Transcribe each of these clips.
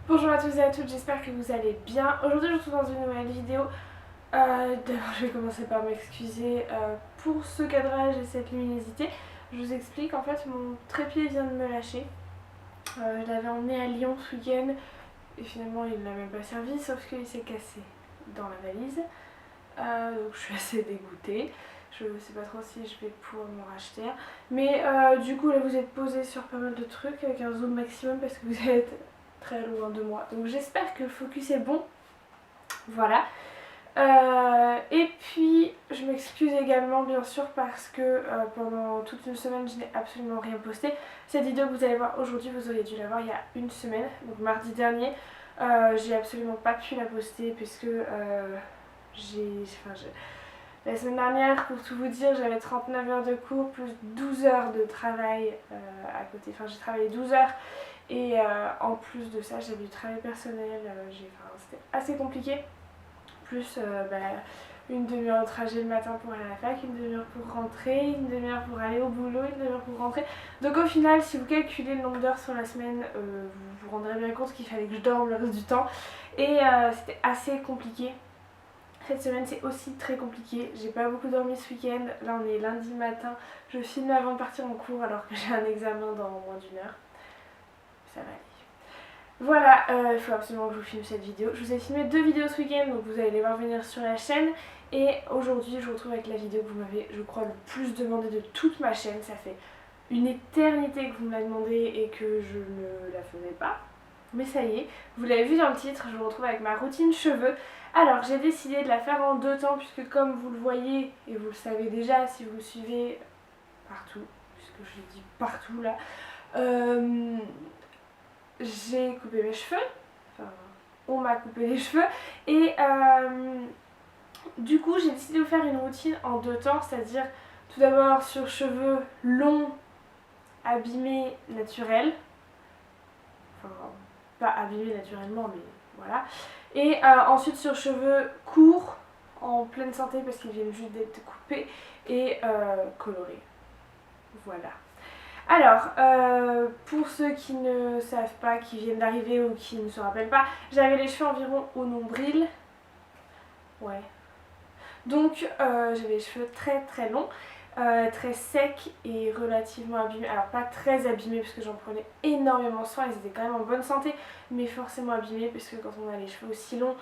Bonjour à tous et à toutes, j'espère que vous allez bien. Aujourd'hui je vous retrouve dans une nouvelle vidéo. D'abord je vais commencer par m'excuser pour ce cadrage et cette luminosité. Je vous explique, en fait mon trépied vient de me lâcher. Je l'avais emmené à Lyon ce week-end et finalement il n'a même pas servi, sauf qu'il s'est cassé dans la valise. Donc je suis assez dégoûtée. Je sais pas trop si je vais pouvoir m'en racheter un. Mais du coup là vous êtes posé sur pas mal de trucs avec un zoom maximum parce que vous êtes très loin de moi. Donc j'espère que le focus est bon. Voilà. Et puis je m'excuse également bien sûr parce que pendant toute une semaine je n'ai absolument rien posté. Cette vidéo que vous allez voir aujourd'hui, vous auriez dû la voir il y a une semaine, donc mardi dernier. J'ai absolument pas pu la poster puisque la semaine dernière, pour tout vous dire, j'avais 39 heures de cours plus 12 heures de travail à côté. Enfin, j'ai travaillé 12 heures et en plus de ça, j'avais du travail personnel. C'était assez compliqué. Plus une demi-heure de trajet le matin pour aller à la fac, une demi-heure pour rentrer, une demi-heure pour aller au boulot, une demi-heure pour rentrer. Donc au final, si vous calculez le nombre d'heures sur la semaine, vous vous rendrez bien compte qu'il fallait que je dorme le reste du temps. Et c'était assez compliqué. Cette semaine c'est aussi très compliqué, j'ai pas beaucoup dormi ce week-end, là on est lundi matin, je filme avant de partir en cours alors que j'ai un examen dans moins d'une heure. Ça va aller. Voilà, il faut absolument que je vous filme cette vidéo. Je vous ai filmé 2 vidéos ce week-end, donc vous allez les voir venir sur la chaîne. Et aujourd'hui je vous retrouve avec la vidéo que vous m'avez, je crois, le plus demandé de toute ma chaîne. Ça fait une éternité que vous me la demandez et que je ne la faisais pas. Mais ça y est, vous l'avez vu dans le titre, je vous retrouve avec ma routine cheveux. Alors j'ai décidé de la faire en 2 temps puisque comme vous le voyez et vous le savez déjà si vous suivez partout, puisque je l'ai dit partout là, j'ai coupé mes cheveux, enfin on m'a coupé les cheveux et du coup j'ai décidé de vous faire une routine en 2 temps, c'est-à-dire tout d'abord sur cheveux longs, abîmés, naturels, enfin pas abîmés naturellement mais voilà. Et ensuite sur cheveux courts, en pleine santé parce qu'ils viennent juste d'être coupés et colorés. Voilà. Alors, pour ceux qui ne savent pas, qui viennent d'arriver ou qui ne se rappellent pas, j'avais les cheveux environ au nombril. Ouais. Donc j'avais les cheveux très très longs. Très secs et relativement abîmés. Alors pas très abîmés parce que j'en prenais énormément soin, ils étaient quand même en bonne santé, mais forcément abîmés parce que quand on a les cheveux aussi longs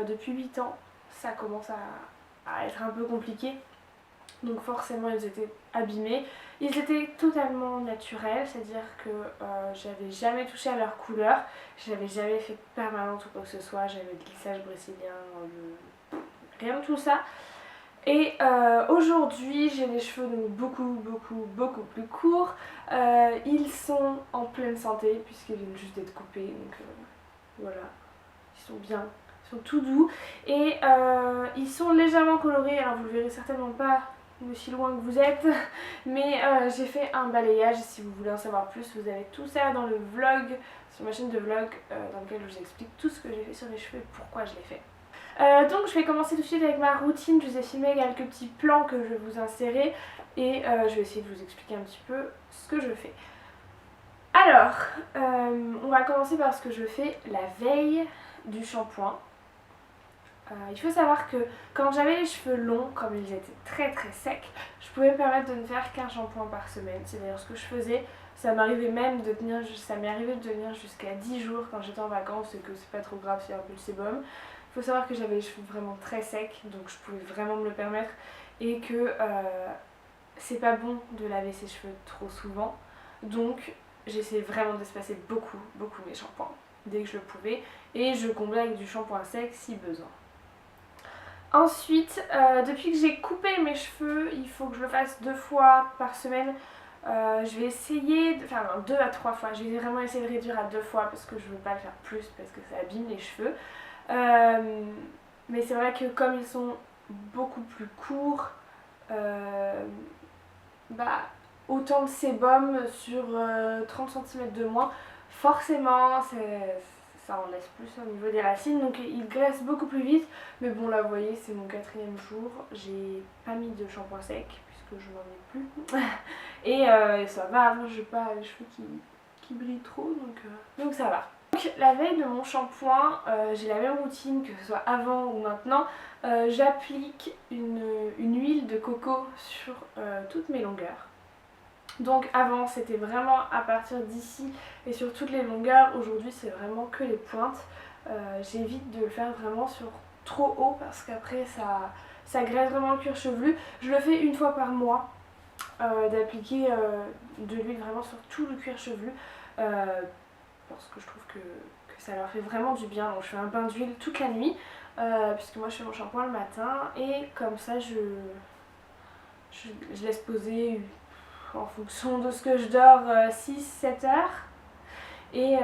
depuis 8 ans, ça commence à être un peu compliqué. Donc forcément ils étaient abîmés. Ils étaient totalement naturels, c'est-à-dire que j'avais jamais touché à leur couleur, j'avais jamais fait de permanente ou quoi que ce soit, j'avais de lissage brésilien, rien de tout ça. Et aujourd'hui j'ai les cheveux donc beaucoup plus courts. Ils sont en pleine santé puisqu'ils viennent juste d'être coupés, donc voilà, ils sont bien, ils sont tout doux et ils sont légèrement colorés. Alors vous le verrez certainement pas aussi loin que vous êtes, mais j'ai fait un balayage. Si vous voulez en savoir plus, vous avez tout ça dans le vlog, sur ma chaîne de vlog, dans lequel je vous explique tout ce que j'ai fait sur les cheveux et pourquoi je l'ai fait. Donc je vais commencer tout de suite avec ma routine. Je vous ai filmé quelques petits plans que je vais vous insérer et je vais essayer de vous expliquer un petit peu ce que je fais. Alors, on va commencer par ce que je fais la veille du shampoing. Il faut savoir que quand j'avais les cheveux longs, comme ils étaient très très secs, je pouvais me permettre de ne faire qu'un shampoing par semaine. C'est d'ailleurs ce que je faisais. Ça m'arrivait même de tenir, ça m'est arrivé de tenir jusqu'à 10 jours quand j'étais en vacances et que c'est pas trop grave, c'est un peu le sébum. Il faut savoir que j'avais les cheveux vraiment très secs, donc je pouvais vraiment me le permettre et que c'est pas bon de laver ses cheveux trop souvent. Donc j'essayais vraiment d'espacer beaucoup mes shampoings dès que je le pouvais et je comblais avec du shampoing sec si besoin. Ensuite, depuis que j'ai coupé mes cheveux, il faut que je le fasse 2 fois par semaine. Je vais essayer, enfin non, 2 à 3 fois, je vais vraiment essayer de réduire à 2 fois parce que je veux pas le faire plus parce que ça abîme les cheveux. Mais c'est vrai que comme ils sont beaucoup plus courts, autant de sébum sur 30 cm de moins, forcément ça en laisse plus au niveau des racines, donc il graisse beaucoup plus vite. Mais bon, là vous voyez, c'est mon 4e jour, j'ai pas mis de shampoing sec puisque je n'en ai plus et ça va, je n'ai pas les cheveux qui brillent trop, donc ça va. Donc la veille de mon shampoing, j'ai la même routine que ce soit avant ou maintenant. J'applique une huile de coco sur toutes mes longueurs. Donc avant c'était vraiment à partir d'ici et sur toutes les longueurs. Aujourd'hui c'est vraiment que les pointes. J'évite de le faire vraiment sur trop haut parce qu'après ça graisse vraiment le cuir chevelu. Je le fais une fois par mois, d'appliquer de l'huile vraiment sur tout le cuir chevelu. Parce que je trouve que ça leur fait vraiment du bien. Donc je fais un bain d'huile toute la nuit, puisque moi je fais mon shampoing le matin, et comme ça je laisse poser en fonction de ce que je dors 6-7 heures, et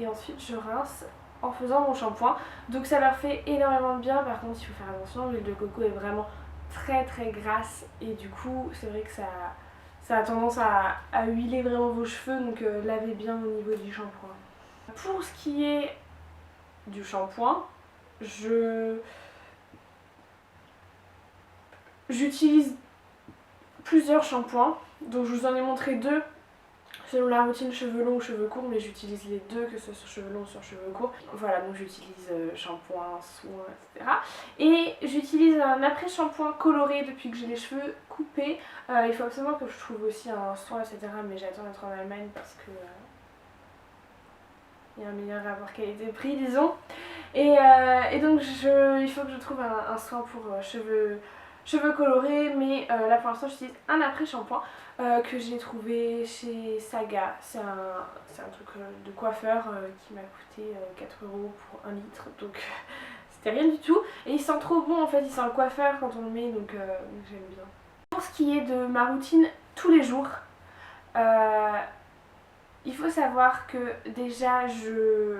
ensuite je rince en faisant mon shampoing. Donc ça leur fait énormément de bien. Par contre il faut faire attention, l'huile de coco est vraiment très très grasse, et du coup c'est vrai que ça a tendance à huiler vraiment vos cheveux, donc lavez bien au niveau du shampoing. Pour ce qui est du shampoing, j'utilise plusieurs shampoings, donc je vous en ai montré deux selon la routine cheveux longs ou cheveux courts, mais j'utilise les deux, que ce soit sur cheveux longs ou sur cheveux courts. Voilà, donc j'utilise shampoing, soin, etc. Et j'utilise un après-shampoing coloré depuis que j'ai les cheveux coupés. Il faut absolument que je trouve aussi un soin, etc. Mais j'attends d'être en Allemagne parce que il y a un meilleur rapport qualité-prix, disons. Et donc il faut que je trouve un soin pour cheveux colorés, mais là pour l'instant j'utilise un après-shampoing que j'ai trouvé chez Saga. C'est un truc de coiffeur qui m'a coûté 4 € pour 1 litre, donc c'était rien du tout. Et il sent trop bon en fait, il sent le coiffeur quand on le met, donc j'aime bien. Pour ce qui est de ma routine tous les jours, il faut savoir que déjà je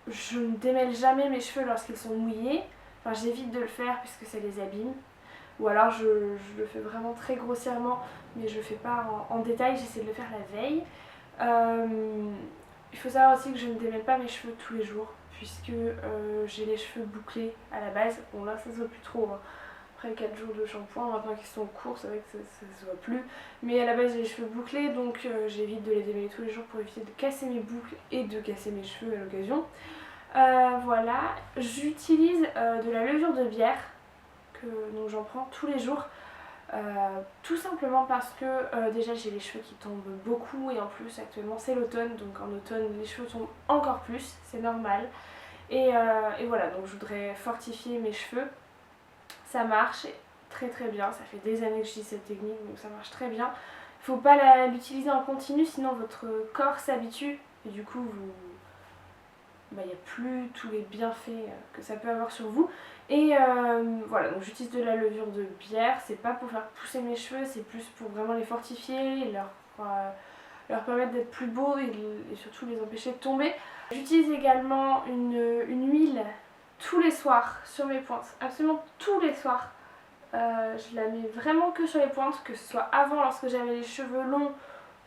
ne démêle jamais mes cheveux lorsqu'ils sont mouillés. Enfin, j'évite de le faire puisque ça les abîme. Ou alors je le fais vraiment très grossièrement, mais je le fais pas en détail, j'essaie de le faire la veille. Il faut savoir aussi que je ne démêle pas mes cheveux tous les jours, puisque j'ai les cheveux bouclés à la base. Bon là ça se voit plus trop, hein. Après 4 jours de shampoing, maintenant qu'ils sont courts, c'est vrai que ça se voit plus. Mais à la base j'ai les cheveux bouclés, donc j'évite de les démêler tous les jours pour éviter de casser mes boucles et de casser mes cheveux à l'occasion. Voilà, j'utilise de la levure de bière, donc j'en prends tous les jours. Tout simplement parce que déjà j'ai les cheveux qui tombent beaucoup, et en plus actuellement c'est l'automne, donc en automne les cheveux tombent encore plus, c'est normal. Et voilà, donc je voudrais fortifier mes cheveux. Ça marche très très bien, ça fait des années que j'utilise cette technique, donc ça marche très bien. Il ne faut pas l'utiliser en continu, sinon votre corps s'habitue et du coup il n'y a plus tous les bienfaits que ça peut avoir sur vous. Et voilà, donc j'utilise de la levure de bière, c'est pas pour faire pousser mes cheveux, c'est plus pour vraiment les fortifier, et leur permettre d'être plus beaux et surtout les empêcher de tomber. J'utilise également une huile tous les soirs sur mes pointes, absolument tous les soirs. Je la mets vraiment que sur les pointes, que ce soit avant lorsque j'avais les cheveux longs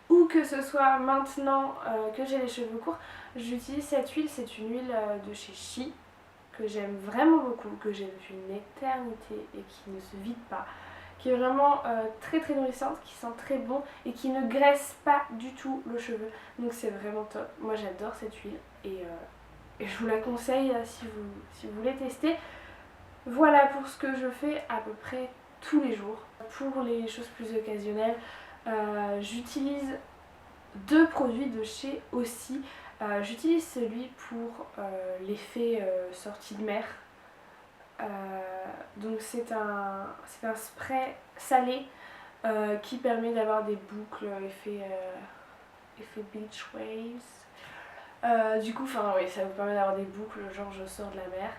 ou que ce soit maintenant que j'ai les cheveux courts. J'utilise cette huile, c'est une huile de chez Chi que j'aime vraiment beaucoup, que j'ai depuis une éternité et qui ne se vide pas, qui est vraiment très très nourrissante, qui sent très bon et qui ne graisse pas du tout le cheveu, donc c'est vraiment top. Moi j'adore cette huile et je vous la conseille si vous voulez tester. Voilà pour ce que je fais à peu près tous les jours. Pour les choses plus occasionnelles, j'utilise deux produits de chez Aussi. J'utilise celui pour l'effet sortie de mer. Donc c'est un spray salé qui permet d'avoir des boucles effet beach waves. Du coup, oui, ça vous permet d'avoir des boucles genre je sors de la mer.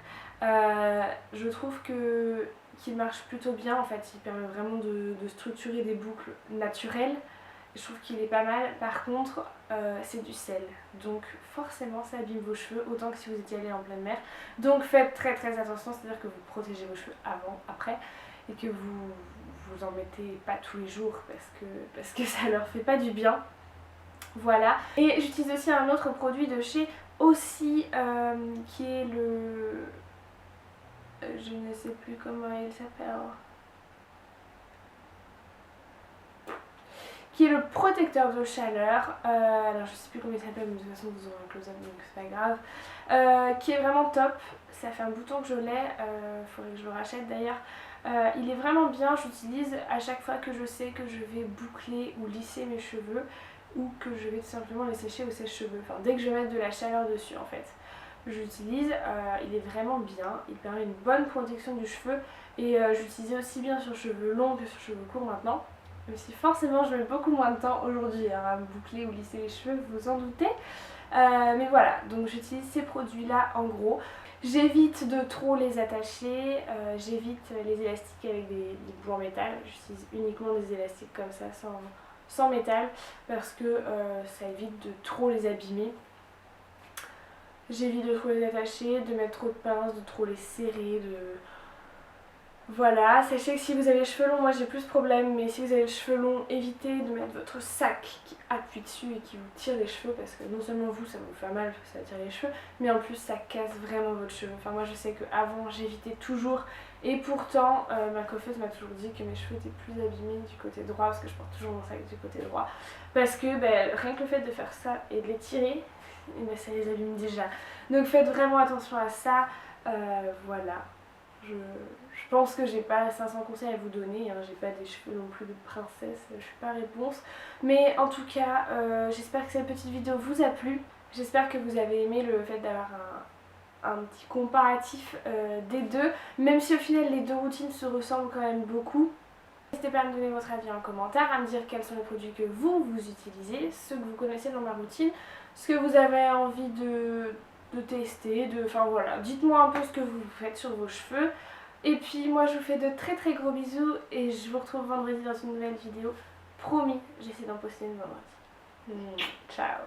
Je trouve qu'il marche plutôt bien en fait, il permet vraiment de structurer des boucles naturelles. Je trouve qu'il est pas mal. Par contre, c'est du sel, donc forcément ça abîme vos cheveux autant que si vous étiez allé en pleine mer. Donc faites très très attention, c'est-à-dire que vous protégez vos cheveux avant, après, et que vous en mettez pas tous les jours parce que ça leur fait pas du bien. Voilà. Et j'utilise aussi un autre produit de chez Aussi qui est le... je ne sais plus comment il s'appelle. qui est le protecteur de chaleur. Alors je sais plus comment il s'appelle, mais de toute façon vous aurez un close-up donc c'est pas grave. Qui est vraiment top. Ça fait un bouton que je l'ai, faudrait que je le rachète d'ailleurs. Il est vraiment bien, j'utilise à chaque fois que je sais que je vais boucler ou lisser mes cheveux ou que je vais tout simplement les sécher au sèche-cheveux. Enfin dès que je vais mettre de la chaleur dessus en fait. J'utilise, il est vraiment bien, il permet une bonne protection du cheveu et j'utilise aussi bien sur cheveux longs que sur cheveux courts maintenant. Même si forcément je mets beaucoup moins de temps aujourd'hui à me boucler ou lisser les cheveux, vous vous en doutez. Mais voilà, donc j'utilise ces produits là en gros. J'évite de trop les attacher, j'évite les élastiques avec des bouts en métal. J'utilise uniquement des élastiques comme ça sans métal parce que ça évite de trop les abîmer. J'évite de trop les attacher, de mettre trop de pinces, de trop les serrer, Voilà, sachez que si vous avez les cheveux longs, moi j'ai plus de problème, mais si vous avez les cheveux longs, évitez de mettre votre sac qui appuie dessus et qui vous tire les cheveux parce que non seulement vous, ça vous fait mal parce que ça tire les cheveux, mais en plus ça casse vraiment votre cheveu. Enfin moi je sais qu'avant j'évitais toujours et pourtant ma coiffeuse m'a toujours dit que mes cheveux étaient plus abîmés du côté droit parce que je porte toujours mon sac du côté droit. Parce que rien que le fait de faire ça et de les tirer, ça les abîme déjà. Donc faites vraiment attention à ça, voilà. Je pense que j'ai pas 500 conseils à vous donner, hein. J'ai pas des cheveux non plus de princesse, je suis pas réponse. Mais en tout cas, j'espère que cette petite vidéo vous a plu. J'espère que vous avez aimé le fait d'avoir un petit comparatif des deux. Même si au final les deux routines se ressemblent quand même beaucoup. N'hésitez pas à me donner votre avis en commentaire, à me dire quels sont les produits que vous utilisez, ceux que vous connaissez dans ma routine, ce que vous avez envie de tester, enfin voilà, dites-moi un peu ce que vous faites sur vos cheveux. Et puis moi je vous fais de très très gros bisous et je vous retrouve vendredi dans une nouvelle vidéo. Promis, j'essaie d'en poster une vendredi. Ciao.